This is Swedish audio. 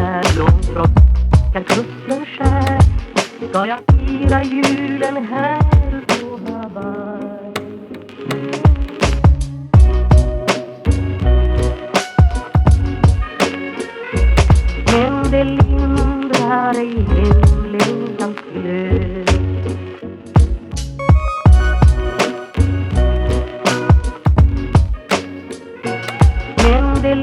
här långt från kan kusten skär. Ska jag fira julen här på Hawaii? Men det lindrar ej hemlängtans glöd. Men det